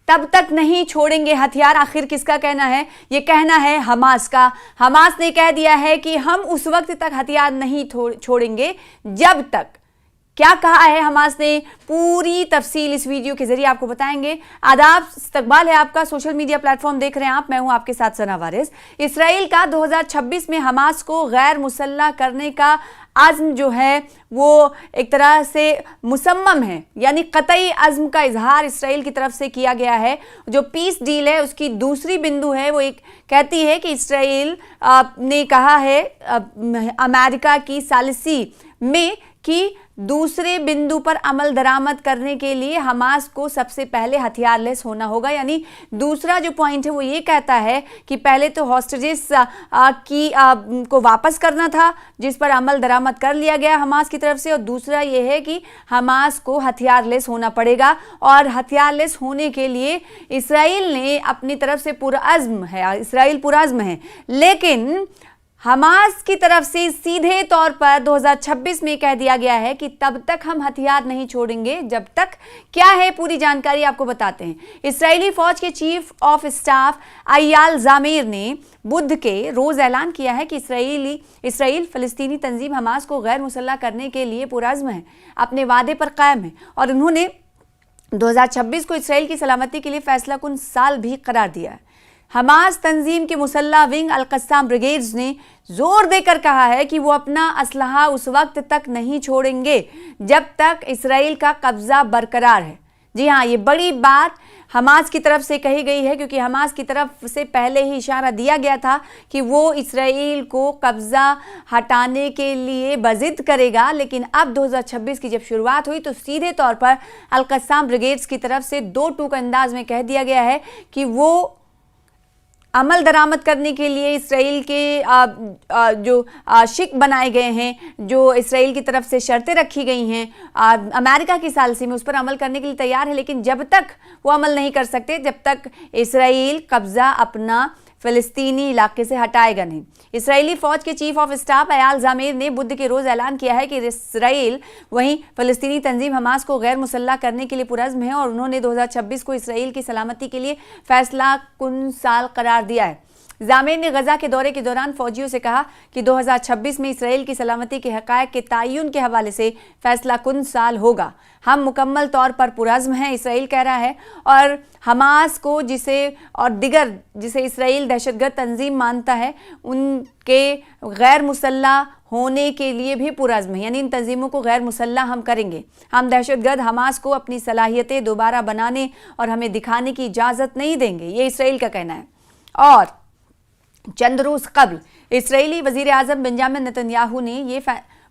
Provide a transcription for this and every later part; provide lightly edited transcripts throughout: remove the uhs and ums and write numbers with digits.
तब तक नहीं छोड़ेंगे हथियार। आखिर किसका कहना है? ये कहना है हमास का। हमास ने कह दिया है कि हम उस वक्त तक हथियार नहीं छोड़ेंगे जब तक। क्या कहा है हमास ने, पूरी तफसील इस वीडियो के जरिए आपको बताएंगे। आदाब, इस्तकबाल है आपका, सोशल मीडिया प्लेटफॉर्म देख रहे हैं आप, मैं हूं आपके साथ सना वारिस। इसराइल का 2026 में हमास को गैर मुसल्लह करने का आज़्म जो है वो एक तरह से मुसम्मम है, यानी कतई अज़्म का इजहार इसराइल की तरफ से किया गया है। जो पीस डील है उसकी दूसरी बिंदु है, वो एक कहती है कि इसराइल ने कहा है अमेरिका की सालिसी में कि दूसरे बिंदु पर अमल दरामद करने के लिए हमास को सबसे पहले हथियार लेस होना होगा। यानी दूसरा जो पॉइंट है वो ये कहता है कि पहले तो हॉस्टेजेस को वापस करना था, जिस पर अमल दरामद कर लिया गया हमास की तरफ से, और दूसरा ये है कि हमास को हथियार लेस होना पड़ेगा। और हथियार लेस होने के लिए इसराइल ने अपनी तरफ से पुरअज़्म है, इसराइल पुरअज़्म है, लेकिन हमास की तरफ से सीधे तौर पर 2026 में कह दिया गया है कि तब तक हम हथियार नहीं छोड़ेंगे जब तक। क्या है पूरी जानकारी आपको बताते हैं। इसराइली फौज के चीफ ऑफ स्टाफ अय्याल ज़ामीर ने बुध के रोज ऐलान किया है कि इसराइल फ़लस्तीनी तंजीम हमास को गैर मुसल्लह करने के लिए पुरअज़्म है, अपने वादे पर कायम है, और उन्होंने 2026 को इसराइल की सलामती के लिए फैसला कुन साल भी करार दिया है। हमास तंजीम के मुसल्ला विंग अल-क़स्साम ब्रिगेड्स ने जोर देकर कहा है कि वो अपना असलहा उस वक्त तक नहीं छोड़ेंगे जब तक इसराइल का कब्जा बरकरार है। जी हाँ, ये बड़ी बात हमास की तरफ से कही गई है, क्योंकि हमास की तरफ से पहले ही इशारा दिया गया था कि वो इसराइल को कब्जा हटाने के लिए बज़िद करेगा। लेकिन अब 2026 की जब शुरुआत हुई तो सीधे तौर पर अल-क़स्साम ब्रिगेड्स की तरफ से दो टूक अंदाज में कह दिया गया है कि वो अमल दरामद करने के लिए इसराइल के जो शिक बनाए गए हैं, जो इसराइल की तरफ से शर्तें रखी गई हैं अमेरिका की सालिसी में, उस पर अमल करने के लिए तैयार है। लेकिन जब तक वो अमल नहीं कर सकते जब तक इसराइल कब्जा अपना फ़लस्तीनी इलाके से हटाएगा नहीं। इसराइली फ़ौज के चीफ ऑफ स्टाफ अय्याल ज़ामीर ने बुध के रोज़ ऐलान किया है कि इसराइल वहीं फ़लस्तीनी तंजीम हमास को गैर मुसल्लह करने के लिए पुरअज़्म है, और उन्होंने 2026 को इसराइल की सलामती के लिए फैसला कुन साल करार दिया है। ज़ामीर ने गजा के दौरे के दौरान फौजियों से कहा कि 2026 में इसराइल की सलामती के हक़ाइक़ के तयन के हवाले से फैसला कुन साल होगा। हम मुकम्मल तौर पर पुरअज़्म हैं, इसराइल कह रहा है, और हमास को जिसे इसराइल दहशतगर्द तंजीम मानता है उनके गैर मुसल्लह होने के लिए भी पुरअज़्म है। यानी इन तंजीमों को गैर मुसल्लह हम करेंगे। हम दहशतगर्द हमास को अपनी सलाहियतें दोबारा बनाने और हमें दिखाने की इजाज़त नहीं देंगे, ये इसराइल का कहना है। और चंद रोज़ कबल इसराइली वज़ीर आज़म बेंजामिन नेतन्याहू ने ये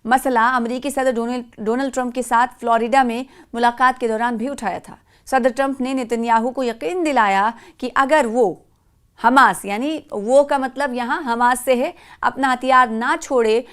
मसला अमरीकी सदर डोनाल्ड ट्रंप के साथ फ्लोरिडा में मुलाकात के दौरान भी उठाया था। सदर ट्रंप ने नेतन्याहू को यकीन दिलाया कि अगर वो हमास, यानी वो का मतलब यहाँ हमास से है, अपना हथियार ना छोड़े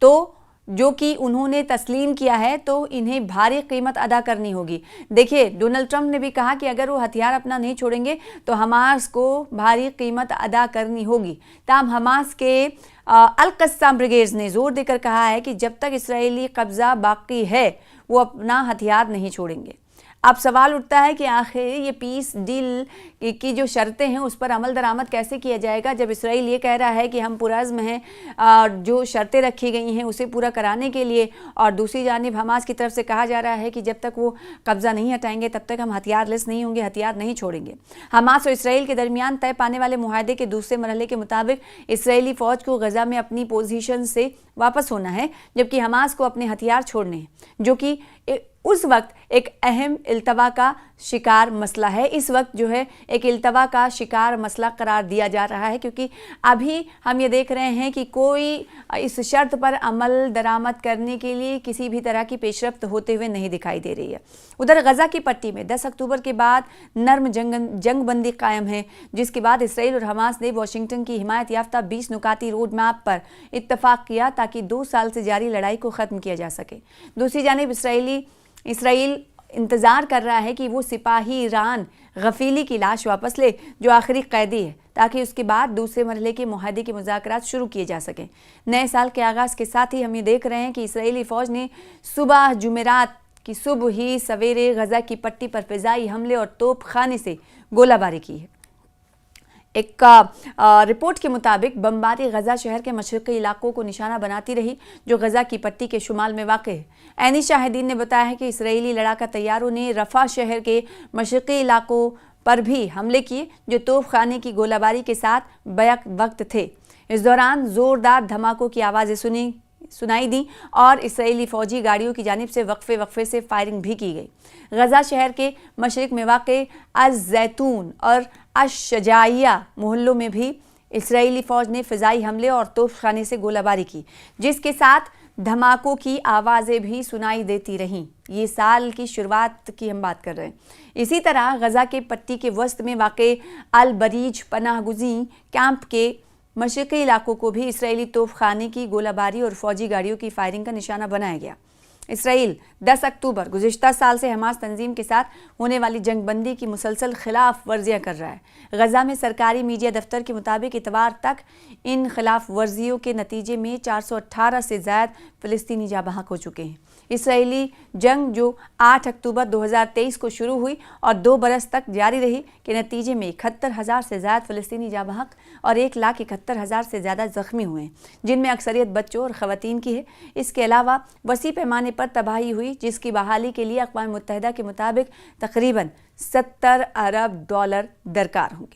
तो जो कि उन्होंने तस्लीम किया है तो इन्हें भारी कीमत अदा करनी होगी। देखिए, डोनाल्ड ट्रंप ने भी कहा कि अगर वो हथियार अपना नहीं छोड़ेंगे तो हमास को भारी कीमत अदा करनी होगी। ताहम हमास के अल-क़स्साम ब्रिगेड्स ने जोर देकर कहा है कि जब तक इसराइली कब्ज़ा बाकी है वो अपना हथियार नहीं छोड़ेंगे। अब सवाल उठता है कि आखिर ये पीस डील की जो शर्तें हैं उस पर अमल दरामद कैसे किया जाएगा, जब इसराइल ये कह रहा है कि हम पुरअज़्म हैं जो शर्तें रखी गई हैं उसे पूरा कराने के लिए, और दूसरी जानिब हमास की तरफ से कहा जा रहा है कि जब तक वो कब्ज़ा नहीं हटाएंगे तब तक हम हथियार लेस नहीं होंगे, हथियार नहीं छोड़ेंगे। हमास और इसराइल के दरमियान तय पाने वाले मुआहदे के दूसरे मरहले के मुताबिक इसराइली फ़ौज को गजा में अपनी पोजीशन से वापस होना है, जबकि हमास को अपने हथियार छोड़ने हैं, जो कि उस वक्त एक अहम इल्तवा का शिकार मसला है। इस वक्त जो है एक इल्तवा का शिकार मसला करार दिया जा रहा है, क्योंकि अभी हम ये देख रहे हैं कि कोई इस शर्त पर अमल दरामद करने के लिए किसी भी तरह की पेशरफ्त होते हुए नहीं दिखाई दे रही है। उधर गजा की पट्टी में 10 अक्टूबर के बाद नर्म जंग बंदी कायम है, जिसके बाद इसराइल और हमास ने वाशिंगटन की हिमायत याफ्ता 20 नुकाती रोड मैप पर इत्तफाक किया ताकि 2 साल से जारी लड़ाई को ख़त्म किया जा सके। दूसरी जानिब इसराइल इंतज़ार कर रहा है कि वो सिपाही ईरान गफीली की लाश वापस ले, जो आखिरी कैदी है, ताकि उसके बाद दूसरे मरहले के मुआहदे के मुज़ाकरात शुरू किए जा सकें। नए साल के आगाज़ के साथ ही हम ये देख रहे हैं कि इसराइली फ़ौज ने सुबह जुमेरात की सुबह ही सवेरे गजा की पट्टी पर फिजाई हमले और तोप खाने से गोलाबारी की है। एक रिपोर्ट के मुताबिक बमबारी गजा शहर के मशरक़ी इलाकों को निशाना बनाती रही, जो गजा की पट्टी के शुमाल में वाक़ है। ऐनी शाहिदीन ने बताया है कि इसराइली लड़ाका तैयारों ने रफ़ा शहर के मशरक़ी इलाकों पर भी हमले किए, जो तोप खाने की गोलाबारी के साथ बैक वक्त थे। इस दौरान ज़ोरदार धमाकों की आवाज़ें सुनाई दी और इसराइली फ़ौजी गाड़ियों की जानिब से वक्फे से फायरिंग भी की गई। गजा शहर के मशरिक में वाक़े अज़-ज़ैतून और अश-शजाइया मोहल्लों में भी इसराइली फ़ौज ने फ़िज़ाई हमले और तोपख़ाने से गोलाबारी की, जिसके साथ धमाकों की आवाज़ें भी सुनाई देती रहीं। ये साल की शुरुआत की हम बात कर रहे हैं। इसी तरह गजा के पट्टी के वस्त में वाक़े अल-बरीज पनाहगुज़ी कैंप के मशरक़ी इलाकों को भी इसराइली तोपख़ाने की गोलाबारी और फ़ौजी गाड़ियों की फायरिंग का निशाना बनाया गया। इसराइल 10 अक्टूबर गुज़िश्ता साल से हमास तंजीम के साथ होने वाली जंगबंदी की मुसलसल खिलाफ वर्जियाँ कर रहा है। गजा में सरकारी मीडिया दफ्तर के मुताबिक इतवार तक इन खिलाफ वर्जियों के नतीजे में 418 से ज़्यादा फ़लस्तीनी जाँ बहक हो चुके हैं। इसराइली जंग जो 8 अक्टूबर 2023 को शुरू हुई और 2 बरस तक जारी रही के नतीजे में 71,000 से ज़्यादा फ़लस्तीनी जाँ बहक और 1,71,000 से ज़्यादा ज़ख्मी हुए हैं, जिनमें अक्सरियत बच्चों और ख़वातीन की है। इसके अलावा वसी पैमाने पर तबाही हुई, जिसकी बहाली के लिए अक़वाम मुत्तहिदा के मुताबिक तकरीबन $70 अरब दरकार होंगे।